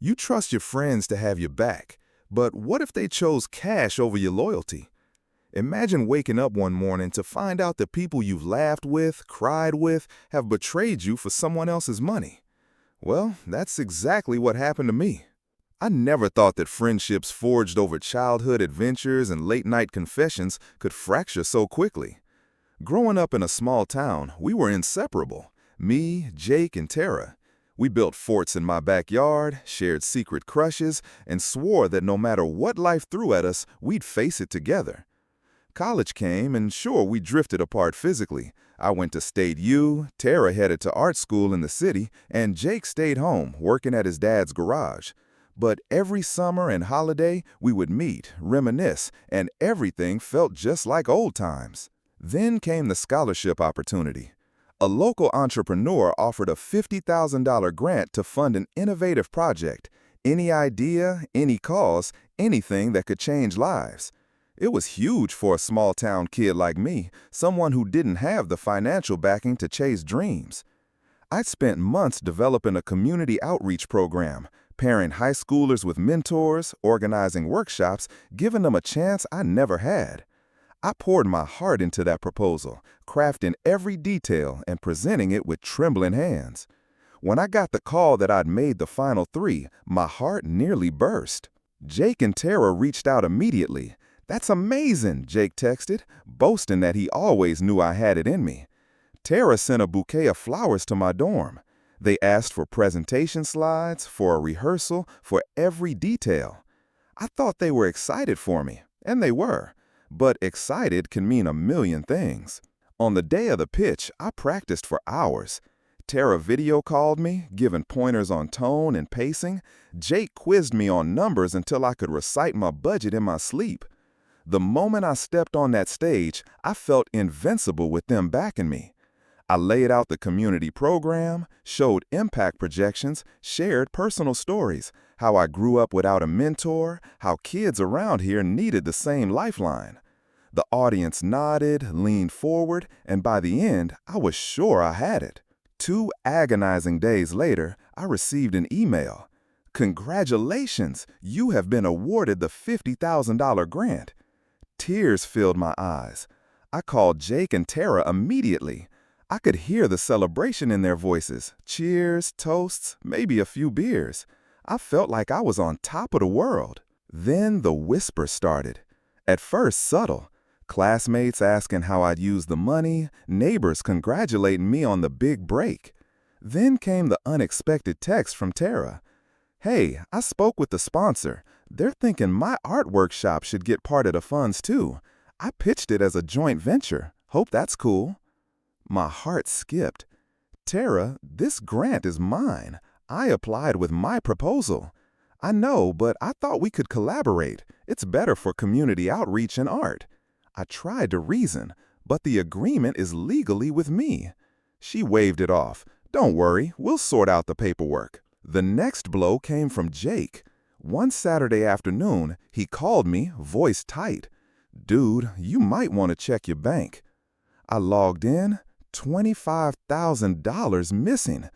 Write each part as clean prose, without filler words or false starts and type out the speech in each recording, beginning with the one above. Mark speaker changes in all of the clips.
Speaker 1: You trust your friends to have your back, but what if they chose cash over your loyalty? Imagine waking up one morning to find out the people you've laughed with, cried with, have betrayed you for someone else's money. Well, that's exactly what happened to me. I never thought that friendships forged over childhood adventures and late-night confessions could fracture so quickly. Growing up in a small town, we were inseparable. Me, Jake, and Tara. We built forts in my backyard, shared secret crushes, and swore that no matter what life threw at us, we'd face it together. College came, and sure, we drifted apart physically. I went to State U, Tara headed to art school in the city, and Jake stayed home, working at his dad's garage. But every summer and holiday, we would meet, reminisce, and everything felt just like old times. Then came the scholarship opportunity. A local entrepreneur offered a $50,000 grant to fund an innovative project. Any idea, any cause, anything that could change lives. It was huge for a small-town kid like me, someone who didn't have the financial backing to chase dreams. I'd spent months developing a community outreach program, pairing high schoolers with mentors, organizing workshops, giving them a chance I never had. I poured my heart into that proposal, crafting every detail and presenting it with trembling hands. When I got the call that I'd made the final 3, my heart nearly burst. Jake and Tara reached out immediately. "That's amazing," Jake texted, boasting that he always knew I had it in me. Tara sent a bouquet of flowers to my dorm. They asked for presentation slides, for a rehearsal, for every detail. I thought they were excited for me, and they were. But excited can mean a million things. On the day of the pitch, I practiced for hours. Tara video called me, giving pointers on tone and pacing. Jake quizzed me on numbers until I could recite my budget in my sleep. The moment I stepped on that stage, I felt invincible with them backing me. I laid out the community program, showed impact projections, shared personal stories, how I grew up without a mentor, how kids around here needed the same lifeline. The audience nodded, leaned forward, and by the end, I was sure I had it. 2 agonizing days later, I received an email. "Congratulations, you have been awarded the $50,000 grant." Tears filled my eyes. I called Jake and Tara immediately. I could hear the celebration in their voices, cheers, toasts, maybe a few beers. I felt like I was on top of the world. Then the whisper started. At first subtle, classmates asking how I'd use the money, neighbors congratulating me on the big break. Then came the unexpected text from Tara. "Hey, I spoke with the sponsor. They're thinking my art workshop should get part of the funds too. I pitched it as a joint venture. Hope that's cool." My heart skipped. "Tara, this grant is mine. I applied with my proposal." "I know, but I thought we could collaborate. It's better for community outreach and art." I tried to reason, but the agreement is legally with me. She waved it off. "Don't worry, we'll sort out the paperwork." The next blow came from Jake. One Saturday afternoon, he called me, voice tight. "Dude, you might want to check your bank." I logged in. $25,000 missing.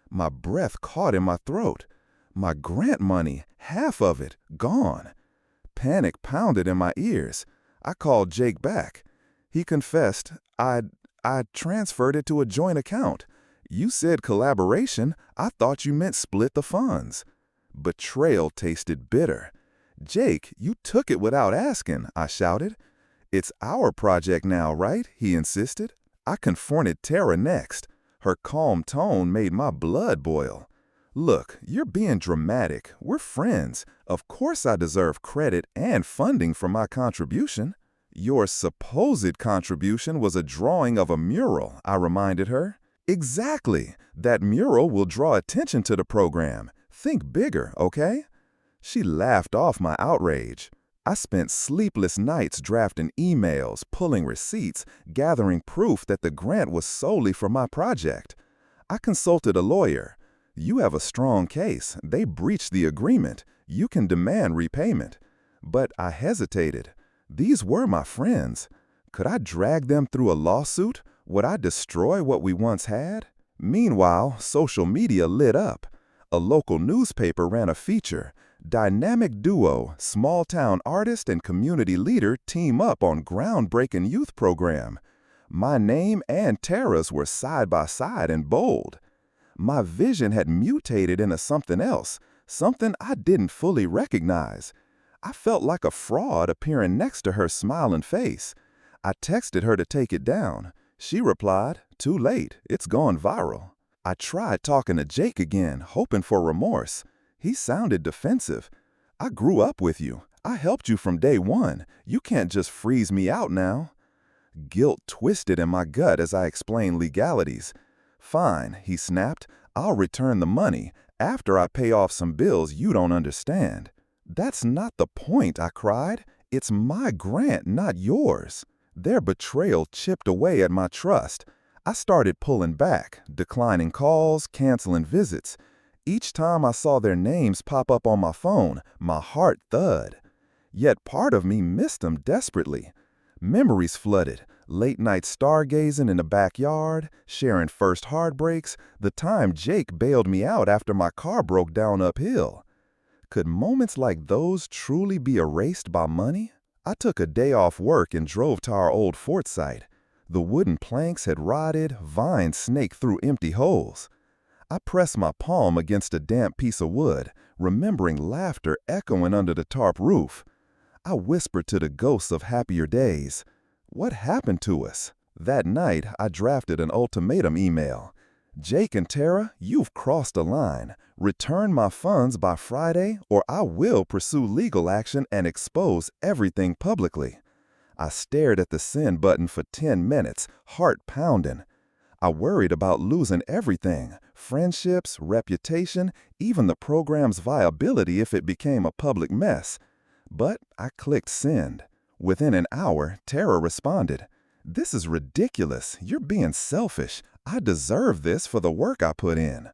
Speaker 1: My breath caught in my throat. My grant money, half of it, gone. Panic pounded in my ears. I called Jake back. He confessed, I'd transferred it to a joint account. You said collaboration. I thought you meant split the funds. Betrayal tasted bitter. "Jake, you took it without asking," I shouted. "It's our project now, right?" he insisted. I confronted Tara next. Her calm tone made my blood boil. "Look, you're being dramatic. We're friends. Of course I deserve credit and funding for my contribution." "Your supposed contribution was a drawing of a mural," I reminded her. "Exactly. That mural will draw attention to the program. Think bigger, okay?" She laughed off my outrage. I spent sleepless nights drafting emails, pulling receipts, gathering proof that the grant was solely for my project. I consulted a lawyer. "You have a strong case. They breached the agreement. You can demand repayment." But I hesitated. These were my friends. Could I drag them through a lawsuit? Would I destroy what we once had? Meanwhile, social media lit up. A local newspaper ran a feature. Dynamic duo, small-town artist and community leader team up on groundbreaking youth program. My name and Tara's were side by side in bold. My vision had mutated into something else, something I didn't fully recognize. I felt like a fraud appearing next to her smiling face. I texted her to take it down. She replied, "Too late, it's gone viral." I tried talking to Jake again, hoping for remorse. He sounded defensive. "I grew up with you. I helped you from day one. You can't just freeze me out now." Guilt twisted in my gut as I explained legalities. "Fine," he snapped. "I'll return the money after I pay off some bills you don't understand." "That's not the point," I cried. "It's my grant, not yours." Their betrayal chipped away at my trust. I started pulling back, declining calls, canceling visits. Each time I saw their names pop up on my phone, my heart thud. Yet part of me missed them desperately. Memories flooded, late-night stargazing in the backyard, sharing first heartbreaks, the time Jake bailed me out after my car broke down uphill. Could moments like those truly be erased by money? I took a day off work and drove to our old fort site. The wooden planks had rotted, vines snaked through empty holes. I pressed my palm against a damp piece of wood, remembering laughter echoing under the tarp roof. I whispered to the ghosts of happier days. What happened to us? That night, I drafted an ultimatum email. "Jake and Tara, you've crossed a line. Return my funds by Friday, or I will pursue legal action and expose everything publicly." I stared at the send button for 10 minutes, heart pounding. I worried about losing everything, friendships, reputation, even the program's viability if it became a public mess. But I clicked send. Within an hour, Tara responded, "This is ridiculous. You're being selfish. I deserve this for the work I put in."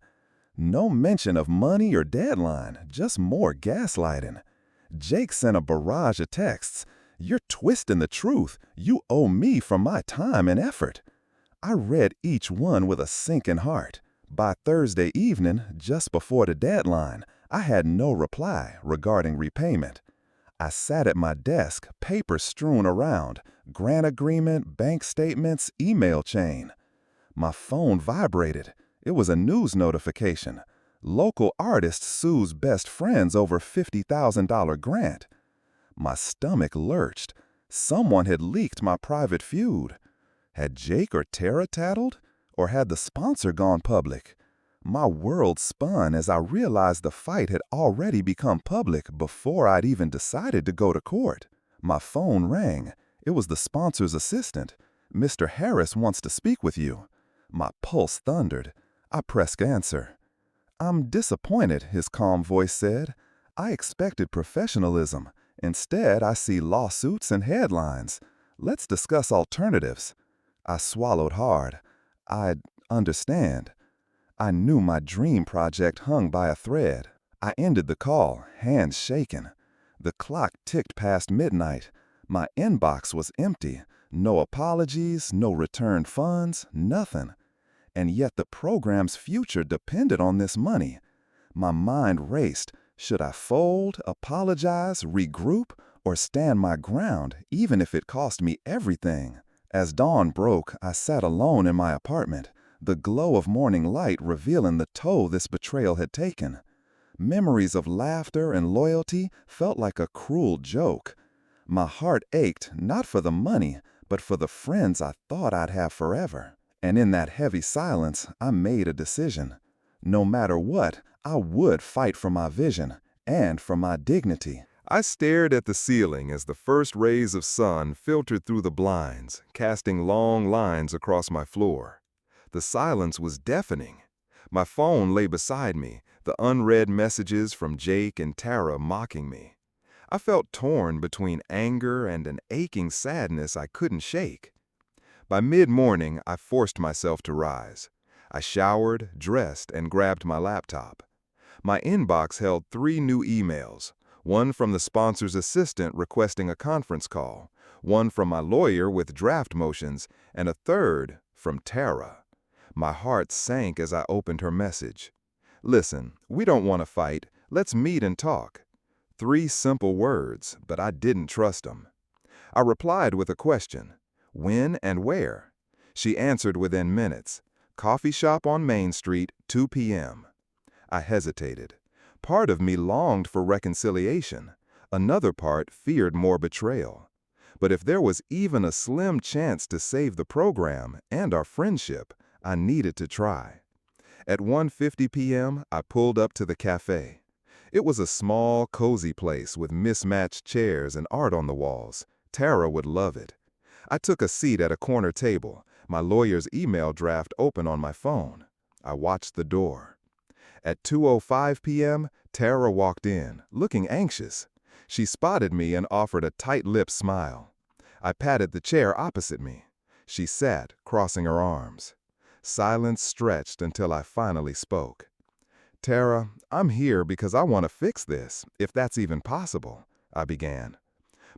Speaker 1: No mention of money or deadline, just more gaslighting. Jake sent a barrage of texts. "You're twisting the truth. You owe me for my time and effort." I read each one with a sinking heart. By Thursday evening, just before the deadline, I had no reply regarding repayment. I sat at my desk, papers strewn around, grant agreement, bank statements, email chain. My phone vibrated. It was a news notification. Local artist sues best friends over $50,000 grant. My stomach lurched. Someone had leaked my private feud. Had Jake or Tara tattled? Or had the sponsor gone public? My world spun as I realized the fight had already become public before I'd even decided to go to court. My phone rang. It was the sponsor's assistant. "Mr. Harris wants to speak with you." My pulse thundered. I pressed answer. "I'm disappointed," his calm voice said. "I expected professionalism. Instead, I see lawsuits and headlines. Let's discuss alternatives." I swallowed hard. "I understand." I knew my dream project hung by a thread. I ended the call, hands shaking. The clock ticked past midnight. My inbox was empty. No apologies, no returned funds, nothing. And yet the program's future depended on this money. My mind raced. Should I fold, apologize, regroup, or stand my ground, even if it cost me everything? As dawn broke, I sat alone in my apartment, the glow of morning light revealing the toll this betrayal had taken. Memories of laughter and loyalty felt like a cruel joke. My heart ached not for the money, but for the friends I thought I'd have forever. And in that heavy silence, I made a decision. No matter what, I would fight for my vision and for my dignity. I stared at the ceiling as the first rays of sun filtered through the blinds, casting long lines across my floor. The silence was deafening. My phone lay beside me, the unread messages from Jake and Tara mocking me. I felt torn between anger and an aching sadness I couldn't shake. By mid-morning, I forced myself to rise. I showered, dressed, and grabbed my laptop. My inbox held 3 new emails, one from the sponsor's assistant requesting a conference call, one from my lawyer with draft motions, and a third from Tara. My heart sank as I opened her message. Listen, we don't want to fight. Let's meet and talk. 3 simple words, but I didn't trust them. I replied with a question. When and where? She answered within minutes. Coffee shop on Main Street, 2 p.m. I hesitated. Part of me longed for reconciliation. Another part feared more betrayal. But if there was even a slim chance to save the program and our friendship, I needed to try. At 1:50 p.m., I pulled up to the cafe. It was a small, cozy place with mismatched chairs and art on the walls. Tara would love it. I took a seat at a corner table, my lawyer's email draft open on my phone. I watched the door. At 2:05 p.m., Tara walked in, looking anxious. She spotted me and offered a tight-lipped smile. I patted the chair opposite me. She sat, crossing her arms. Silence stretched until I finally spoke. Tara, I'm here because I want to fix this, if that's even possible, I began.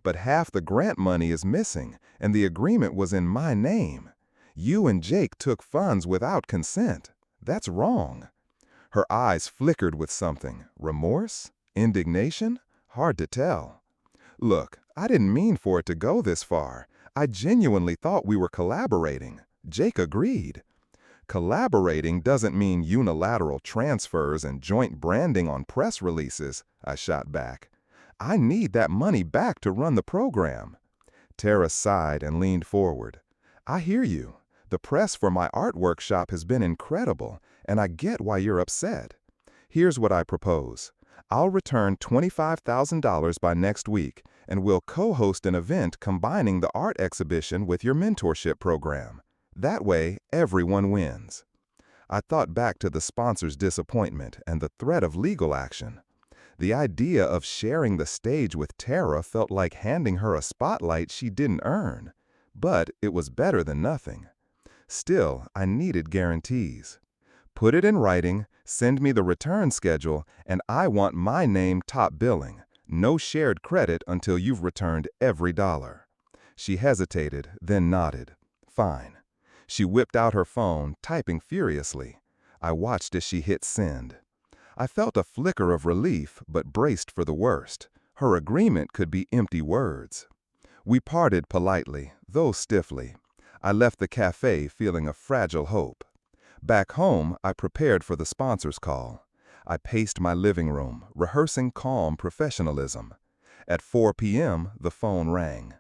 Speaker 1: But half the grant money is missing, and the agreement was in my name. You and Jake took funds without consent. That's wrong. Her eyes flickered with something. Remorse? Indignation? Hard to tell. Look, I didn't mean for it to go this far. I genuinely thought we were collaborating. Jake agreed. Collaborating doesn't mean unilateral transfers and joint branding on press releases, I shot back. I need that money back to run the program. Tara sighed and leaned forward. I hear you. The press for my art workshop has been incredible, and I get why you're upset. Here's what I propose. I'll return $25,000 by next week, and we'll co-host an event combining the art exhibition with your mentorship program. That way, everyone wins. I thought back to the sponsor's disappointment and the threat of legal action. The idea of sharing the stage with Tara felt like handing her a spotlight she didn't earn. But it was better than nothing. Still, I needed guarantees. Put it in writing, send me the return schedule, and I want my name top billing. No shared credit until you've returned every dollar. She hesitated, then nodded. Fine. She whipped out her phone, typing furiously. I watched as she hit send. I felt a flicker of relief, but braced for the worst. Her agreement could be empty words. We parted politely, though stiffly. I left the cafe feeling a fragile hope. Back home, I prepared for the sponsor's call. I paced my living room, rehearsing calm professionalism. At 4 p.m., the phone rang.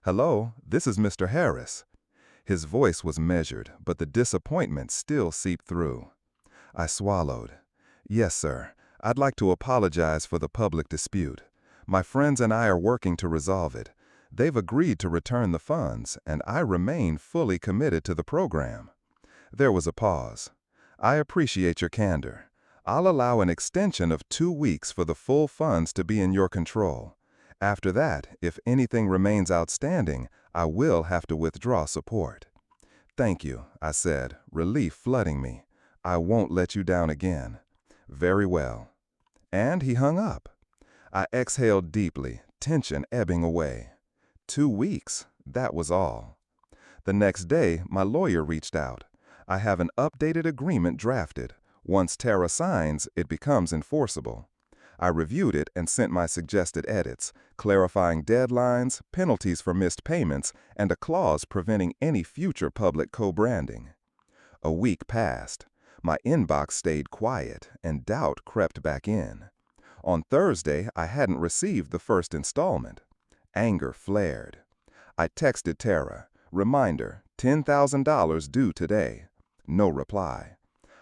Speaker 1: Hello, this is Mr. Harris. His voice was measured, but the disappointment still seeped through. I swallowed. Yes, sir. I'd like to apologize for the public dispute. My friends and I are working to resolve it. They've agreed to return the funds, and I remain fully committed to the program. There was a pause. I appreciate your candor. I'll allow an extension of 2 weeks for the full funds to be in your control. After that, if anything remains outstanding, I will have to withdraw support. Thank you, I said, relief flooding me. I won't let you down again. Very well. And he hung up. I exhaled deeply, tension ebbing away. 2 weeks, that was all. The next day, my lawyer reached out. I have an updated agreement drafted. Once Tara signs, it becomes enforceable. I reviewed it and sent my suggested edits, clarifying deadlines, penalties for missed payments, and a clause preventing any future public co-branding. A week passed. My inbox stayed quiet, and doubt crept back in. On Thursday, I hadn't received the first installment. Anger flared. I texted Tara. Reminder, $10,000 due today. No reply.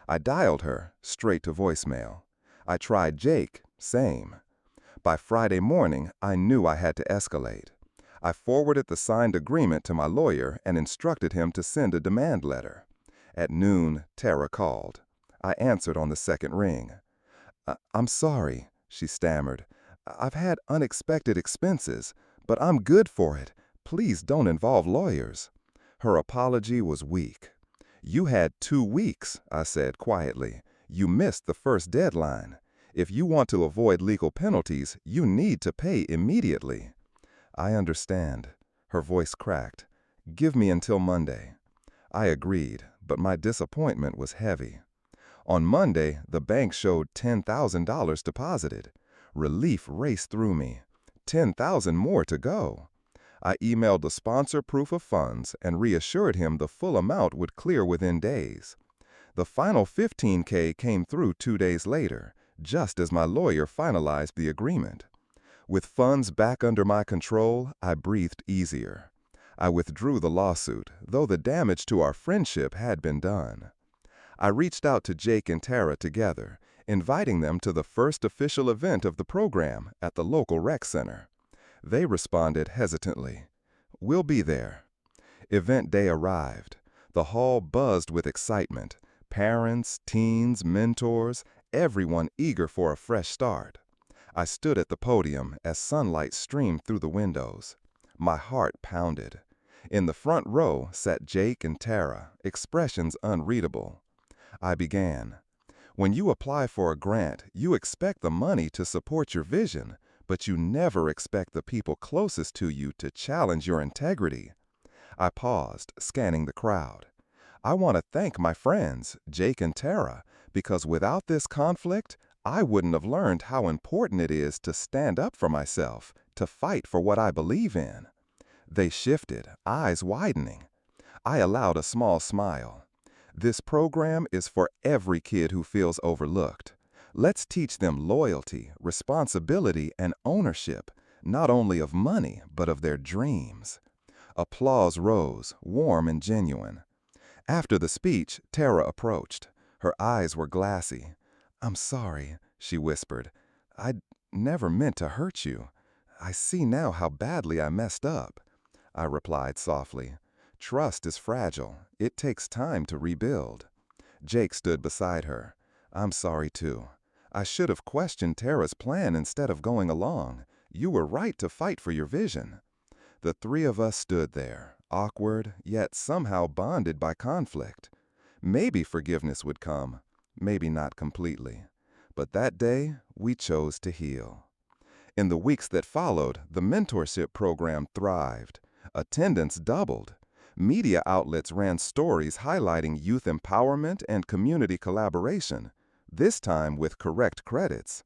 Speaker 1: I dialed her, straight to voicemail. I tried Jake, same. By Friday morning, I knew I had to escalate. I forwarded the signed agreement to my lawyer and instructed him to send a demand letter. At noon, Tara called. I answered on the second ring. I'm sorry, she stammered. I've had unexpected expenses, but I'm good for it. Please don't involve lawyers. Her apology was weak. You had 2 weeks, I said quietly. You missed the first deadline. If you want to avoid legal penalties, you need to pay immediately. I understand. Her voice cracked. Give me until Monday. I agreed, but my disappointment was heavy.
Speaker 2: On Monday, the bank showed $10,000 deposited. Relief raced through me. 10,000 more to go. I emailed the sponsor proof of funds and reassured him the full amount would clear within days. The final $15K came through 2 days later, just as my lawyer finalized the agreement. With funds back under my control, I breathed easier. I withdrew the lawsuit, though the damage to our friendship had been done. I reached out to Jake and Tara together, inviting them to the first official event of the program at the local rec center. They responded hesitantly, "We'll be there." Event day arrived. The hall buzzed with excitement. Parents, teens, mentors, everyone eager for a fresh start. I stood at the podium as sunlight streamed through the windows. My heart pounded. In the front row sat Jake and Tara, expressions unreadable. I began. When you apply for a grant, you expect the money to support your vision, but you never expect the people closest to you to challenge your integrity. I paused, scanning the crowd. I want to thank my friends, Jake and Tara, because without this conflict, I wouldn't have learned how important it is to stand up for myself, to fight for what I believe in. They shifted, eyes widening. I allowed a small smile. This program is for every kid who feels overlooked. Let's teach them loyalty, responsibility, and ownership, not only of money, but of their dreams. Applause rose, warm and genuine. After the speech, Tara approached. Her eyes were glassy. "I'm sorry," she whispered. "I never meant to hurt you. I see now how badly I messed up." I replied softly. "Trust is fragile. It takes time to rebuild." Jake stood beside her. "I'm sorry too. I should have questioned Tara's plan instead of going along. You were right to fight for your vision." The three of us stood there, awkward, yet somehow bonded by conflict. Maybe forgiveness would come, maybe not completely. But that day, we chose to heal. In the weeks that followed, the mentorship program thrived. Attendance doubled. Media outlets ran stories highlighting youth empowerment and community collaboration, this time with correct credits.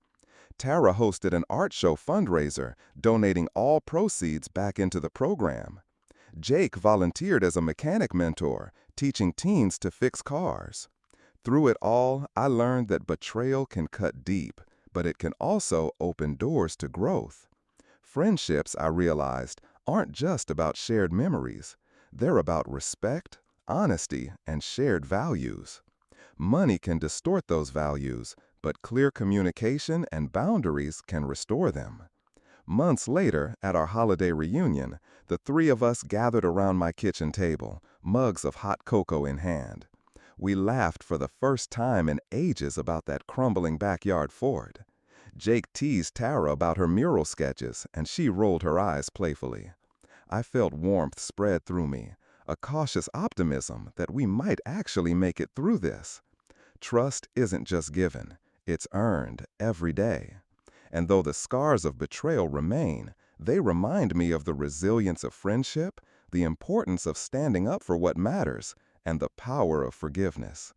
Speaker 2: Tara hosted an art show fundraiser, donating all proceeds back into the program. Jake volunteered as a mechanic mentor, teaching teens to fix cars. Through it all, I learned that betrayal can cut deep, but it can also open doors to growth. Friendships, I realized, aren't just about shared memories. They're about respect, honesty, and shared values. Money can distort those values, but clear communication and boundaries can restore them. Months later, at our holiday reunion, the three of us gathered around my kitchen table, mugs of hot cocoa in hand. We laughed for the first time in ages about that crumbling backyard fort. Jake teased Tara about her mural sketches, and she rolled her eyes playfully. I felt warmth spread through me, a cautious optimism that we might actually make it through this. Trust isn't just given, it's earned every day. And though the scars of betrayal remain, they remind me of the resilience of friendship, the importance of standing up for what matters, and the power of forgiveness.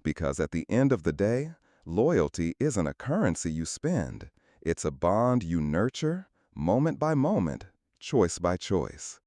Speaker 2: Because at the end of the day, loyalty isn't a currency you spend. It's a bond you nurture, moment by moment, choice by choice.